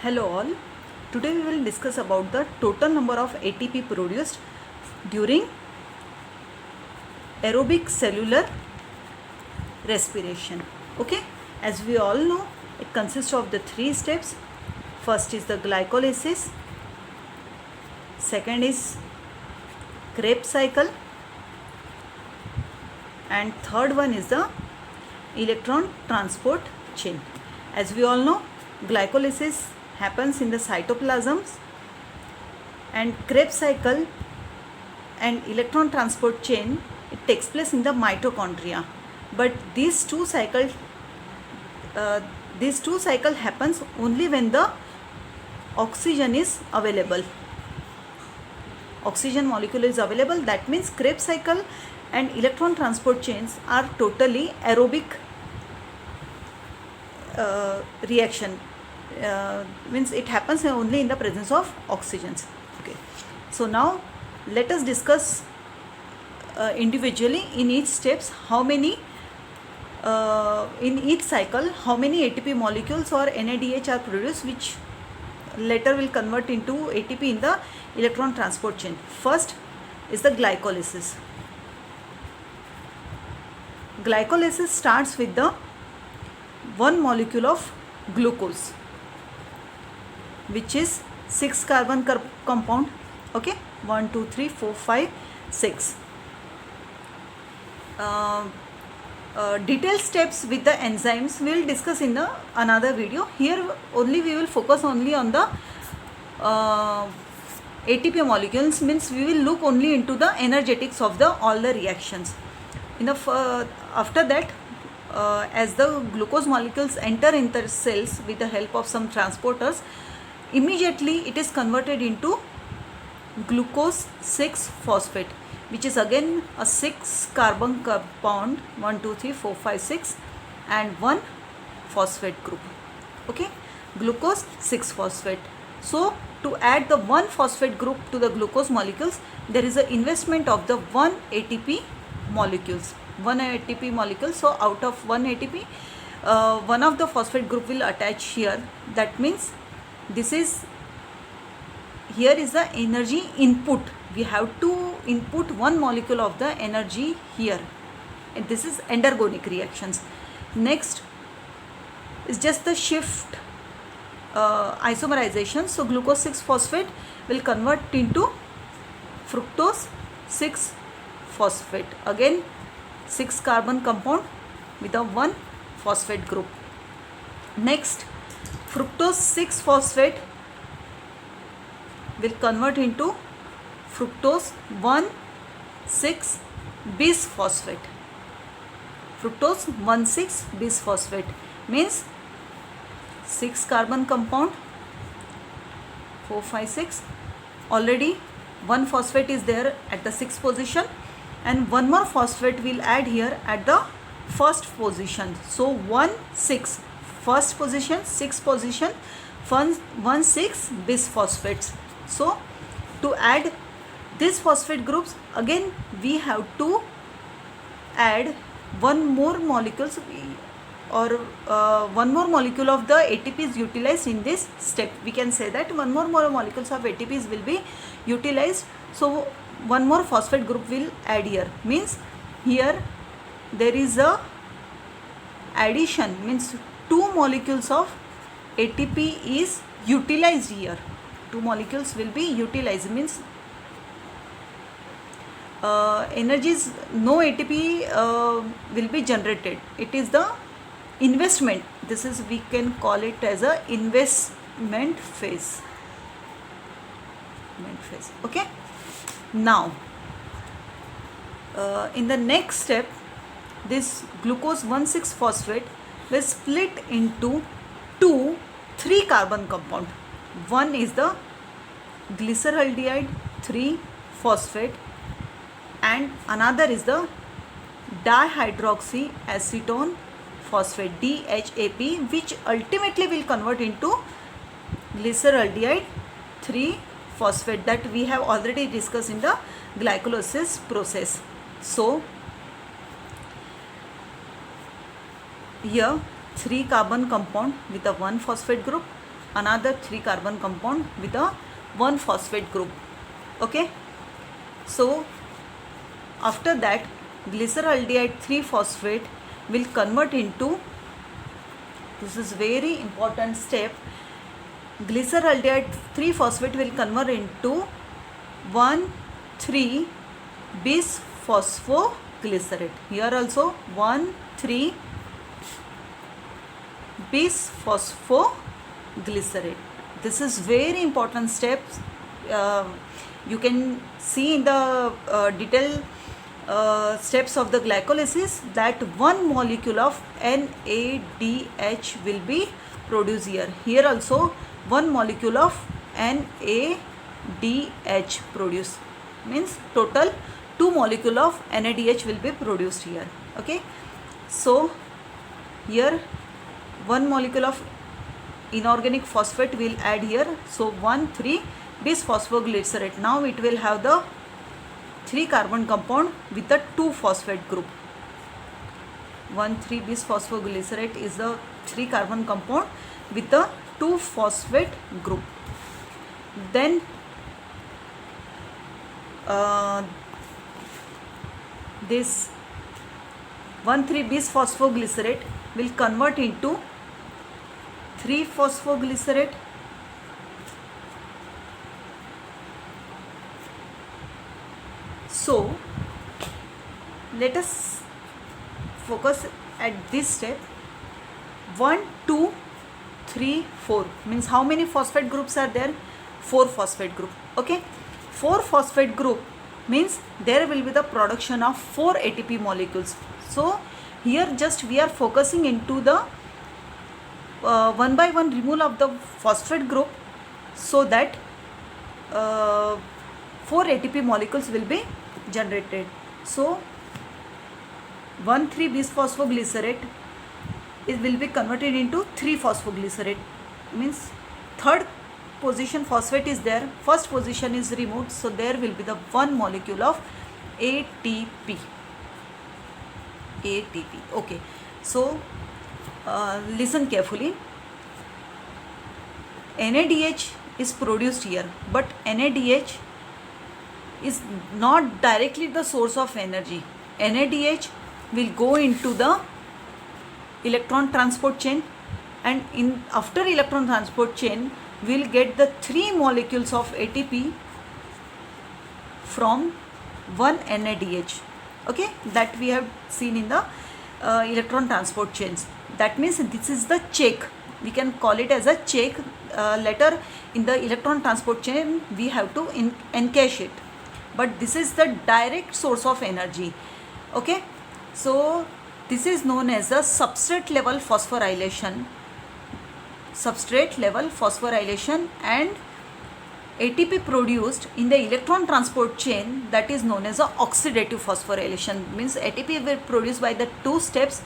Hello all. Today we will discuss about the total number of ATP produced during aerobic cellular respiration. Okay, as we all know, it consists of the three steps. First is the glycolysis, second is Krebs cycle, and third one is the electron transport chain. As we all know, glycolysis happens in the cytoplasms, and Krebs cycle and electron transport chain, it takes place in the mitochondria. But these two cycle happens only when the oxygen is available. Oxygen molecule is available. That means Krebs cycle and electron transport chains are totally aerobic reaction. Means it happens only in the presence of oxygens. Okay, so now let us discuss individually in each steps how many in each cycle how many ATP molecules or NADH are produced, which later will convert into ATP in the electron transport chain. First is the glycolysis. Glycolysis starts with the one molecule of glucose, which is 6 carbon compound. Okay, 1 2 3 4 5 6. Detailed steps with the enzymes we will discuss in the another video. Here only we will focus only on the ATP molecules, means we will look only into the energetics of the all the reactions. In the after that, as the glucose molecules enter the cells with the help of some transporters, immediately it is converted into glucose 6-phosphate, which is again a 6 carbon compound, 1 2 3 4 5 6, and 1 phosphate group. Okay, glucose 6-phosphate. So to add the 1 phosphate group to the glucose molecules, there is an investment of the 1 ATP molecules, 1 ATP molecule. So out of 1 ATP, one of the phosphate group will attach here. That means this is, here is the energy input. We have to input 1 molecule of the energy here, and this is endergonic reactions. Next is just the shift isomerization. So glucose 6-phosphate will convert into fructose 6-phosphate, again 6 carbon compound with a 1 phosphate group. Next, fructose 6-phosphate will convert into fructose 1,6-bisphosphate. Fructose 1,6-bisphosphate means 6 carbon compound, 4 5 6. Already 1 phosphate is there at the 6th position, and 1 more phosphate will add here at the 1st position. So 1 6, 1st position, 6th position, 1 6 bisphosphates. So to add these phosphate groups, again we have to add one more molecules, or one more molecule of the ATP is utilized in this step. We can say that one more molecules of ATPs will be utilized. So one more phosphate group will add here. Means here there is a addition, means 2 molecules of ATP is utilized here. 2 molecules will be utilized, means energies, no ATP will be generated. It is the investment. This is, we can call it as a investment phase. Okay. Now in the next step, this glucose 1,6-phosphate will split into 2 3 carbon compound. One is the glyceraldehyde 3-phosphate, and another is the dihydroxyacetone phosphate, DHAP, which ultimately will convert into glyceraldehyde 3-phosphate, that we have already discussed in the glycolysis process. So here 3 carbon compound with a 1 phosphate group, another 3 carbon compound with a 1 phosphate group. Okay, so after that glyceraldehyde 3 phosphate will convert into, this is very important step, glyceraldehyde 3 phosphate will convert into 1,3 bis phosphoglycerate. Here also 1,3 bis phosphoglycerate. This is very important steps. You can see in the detailed steps of the glycolysis that one molecule of NADH will be produced here. Here also one molecule of NADH produced, means total 2 molecule of NADH will be produced here. Okay, so here one molecule of inorganic phosphate will add here, so 1,3 bis phosphoglycerate. Now it will have the 3 carbon compound with the 2 phosphate group. 1,3 bis phosphoglycerate is the 3 carbon compound with the 2 phosphate group. Then this 1,3 bis phosphoglycerate will convert into 3 phosphoglycerate. So let us focus at this step. 1, 2, 3, 4 means how many phosphate groups are there? 4 phosphate group. Okay, 4 phosphate group means there will be the production of 4 ATP molecules. So here just we are focusing into the one by one removal of the phosphate group, so that 4 ATP molecules will be generated. So 1,3 bis phosphoglycerate, it will be converted into 3 phosphoglycerate, means third position phosphate is there, first position is removed, so there will be the one molecule of ATP. Okay, so listen carefully. NADH is produced here, but NADH is not directly the source of energy. NADH will go into the electron transport chain, and after electron transport chain we will get the 3 molecules of ATP from one NADH. Okay, that we have seen in the electron transport chains. That means this is the check, we can call it as a check. Later in the electron transport chain we have to encache it, but this is the direct source of energy. Okay, so this is known as the substrate level phosphorylation. And ATP produced in the electron transport chain, that is known as a oxidative phosphorylation. Means ATP will produced by the 2 steps,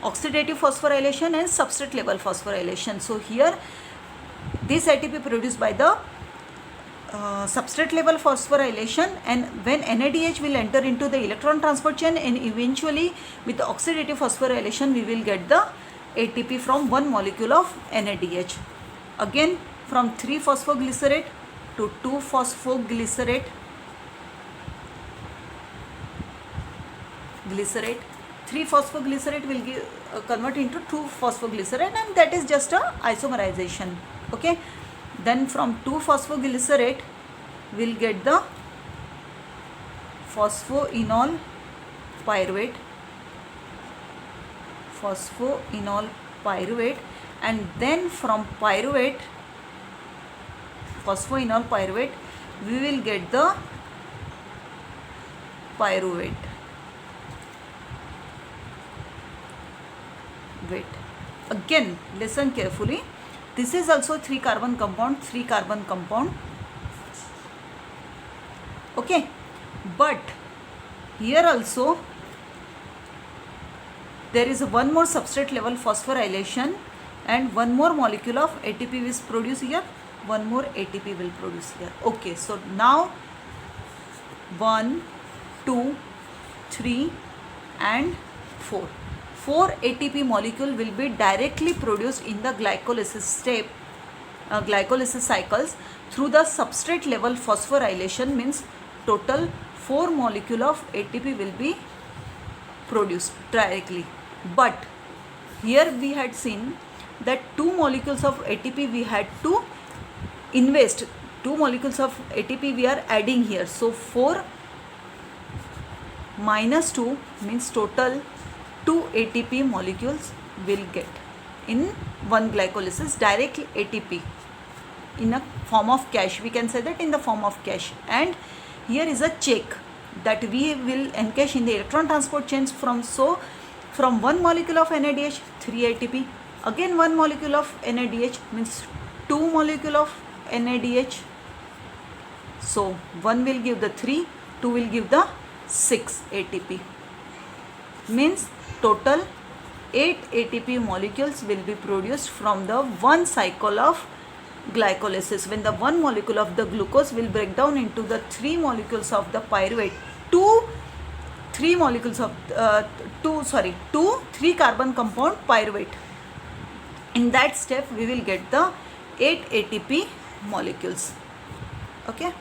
oxidative phosphorylation and substrate level phosphorylation. So here this ATP produced by the substrate level phosphorylation, and when NADH will enter into the electron transport chain, and eventually with the oxidative phosphorylation we will get the ATP from one molecule of NADH. Again from 3 phosphoglycerate to 2 phosphoglycerate, 3 phosphoglycerate will give convert into 2 phosphoglycerate, and that is just a isomerization. Okay, then from 2 phosphoglycerate we will get the phosphoenol pyruvate, and then from pyruvate, phosphoenol pyruvate, we will get the pyruvate. Wait, again listen carefully. This is also 3 carbon compound. Okay, but here also there is one more substrate level phosphorylation, and one more molecule of ATP is produced here, one more ATP will produce here. Okay, so now 1, 2, 3 and 4. 4 ATP molecule will be directly produced in the glycolysis step glycolysis cycles through the substrate level phosphorylation, means total 4 molecule of ATP will be produced directly. But here we had seen that 2 molecules of ATP we had to invest. 2 molecules of ATP we are adding here. So 4 minus 2 means total 2 ATP molecules will get in one glycolysis, direct ATP in a form of cash. We can say that in the form of cash. And here is a check that we will encash in the electron transport chains from 1 molecule of NADH 3 ATP, again 1 molecule of NADH means 2 molecule of NADH. So 1 will give the 3, 2 will give the 6 ATP, means total 8 ATP molecules will be produced from the one cycle of glycolysis, when the 1 molecule of the glucose will break down into the 3 molecules of the pyruvate, 2 3 carbon compound pyruvate. In that step we will get the 8 ATP molecules. Okay.